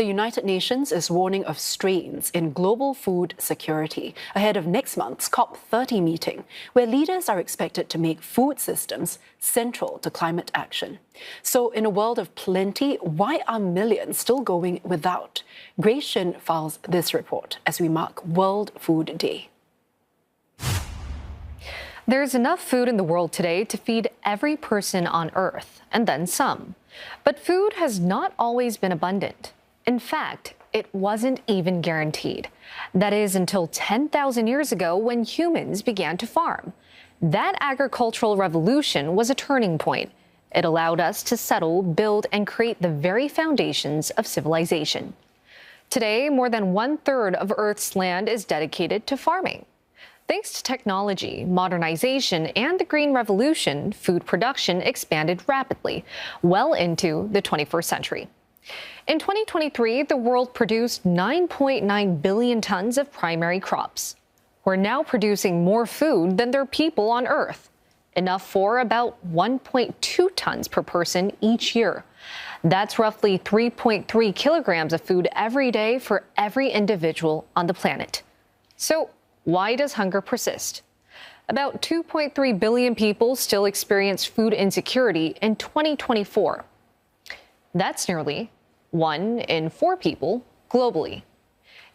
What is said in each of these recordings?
The United Nations is warning of strains in global food security ahead of next month's COP30 meeting, where leaders are expected to make food systems central to climate action. So in a world of plenty, why are millions still going without? Shin files this report as we mark World Food Day. There's enough food in the world today to feed every person on Earth, and then some. But food has not always been abundant. In fact, it wasn't even guaranteed. That is until 10,000 years ago when humans began to farm. That agricultural revolution was a turning point. It allowed us to settle, build, and create the very foundations of civilization. Today, more than 1/3 of Earth's land is dedicated to farming. Thanks to technology, modernization, and the Green Revolution, food production expanded rapidly, well into the 21st century. In 2023, the world produced 9.9 billion tons of primary crops. We're now producing more food than there are people on Earth, enough for about 1.2 tons per person each year. That's roughly 3.3 kilograms of food every day for every individual on the planet. So, why does hunger persist? About 2.3 billion people still experience food insecurity in 2024. That's nearly 1 in 4 people globally.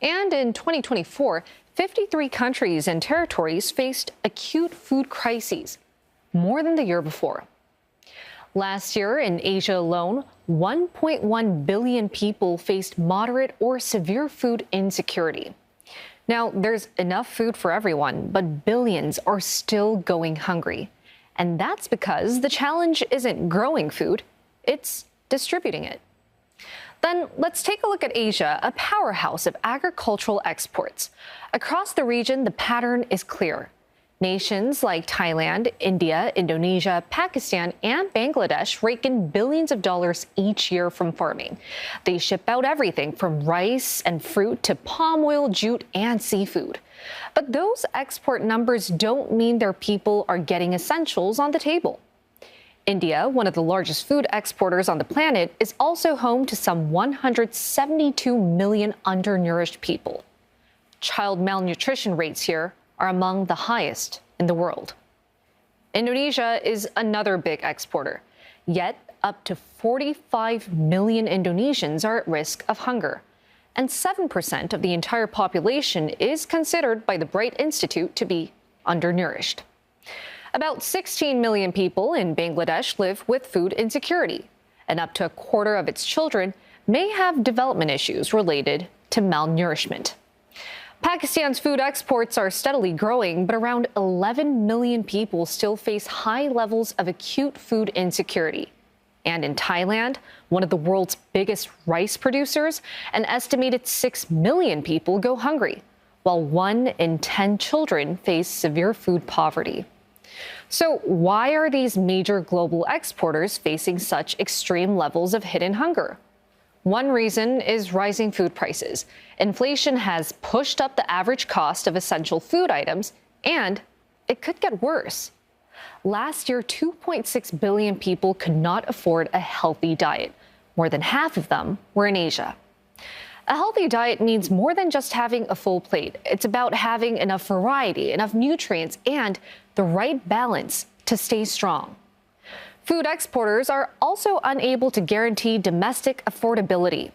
And in 2024, 53 countries and territories faced acute food crises, more than the year before. Last year in Asia alone, 1.1 billion people faced moderate or severe food insecurity. Now, there's enough food for everyone, but billions are still going hungry. And that's because the challenge isn't growing food, it's distributing it. Then let's take a look at Asia, a powerhouse of agricultural exports. Across the region, the pattern is clear. Nations like Thailand, India, Indonesia, Pakistan, and Bangladesh rake in billions of dollars each year from farming. They ship out everything from rice and fruit to palm oil, jute, and seafood. But those export numbers don't mean their people are getting essentials on the table. India, one of the largest food exporters on the planet, is also home to some 172 million undernourished people. Child malnutrition rates here are among the highest in the world. Indonesia is another big exporter, yet up to 45 million Indonesians are at risk of hunger, and 7% of the entire population is considered by the Bright Institute to be undernourished. About 16 million people in Bangladesh live with food insecurity, and up to a quarter of its children may have development issues related to malnourishment. Pakistan's food exports are steadily growing, but around 11 million people still face high levels of acute food insecurity. And in Thailand, one of the world's biggest rice producers, an estimated 6 million people go hungry, while 1 in 10 children face severe food poverty. So why are these major global exporters facing such extreme levels of hidden hunger? One reason is rising food prices. Inflation has pushed up the average cost of essential food items, and it could get worse. Last year, 2.6 billion people could not afford a healthy diet. More than half of them were in Asia. A healthy diet means more than just having a full plate. It's about having enough variety, enough nutrients, and the right balance to stay strong. Food exporters are also unable to guarantee domestic affordability.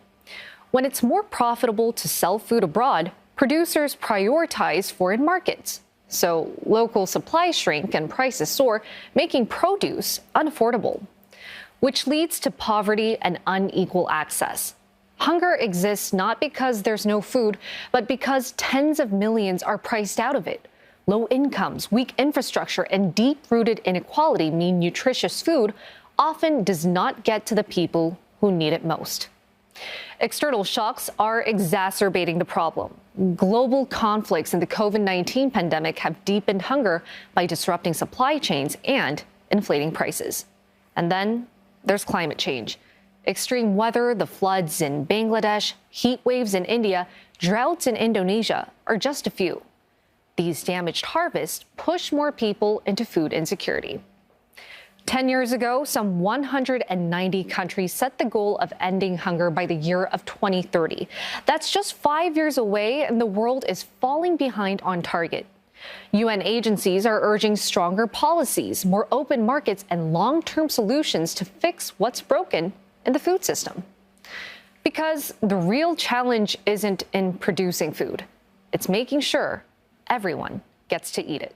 When it's more profitable to sell food abroad, producers prioritize foreign markets. So local supplies shrink and prices soar, making produce unaffordable, which leads to poverty and unequal access. Hunger exists not because there's no food, but because tens of millions are priced out of it. Low incomes, weak infrastructure, and deep-rooted inequality mean nutritious food often does not get to the people who need it most. External shocks are exacerbating the problem. Global conflicts and the COVID-19 pandemic have deepened hunger by disrupting supply chains and inflating prices. And then there's climate change. Extreme weather, the floods in Bangladesh, heat waves in India, droughts in Indonesia are just a few. These damaged harvests push more people into food insecurity. 10 years ago, some 190 countries set the goal of ending hunger by the year of 2030. That's just 5 years away, and the world is falling behind on target. UN agencies are urging stronger policies, more open markets, and long-term solutions to fix what's broken in the food system. Because the real challenge isn't in producing food, it's making sure everyone gets to eat it.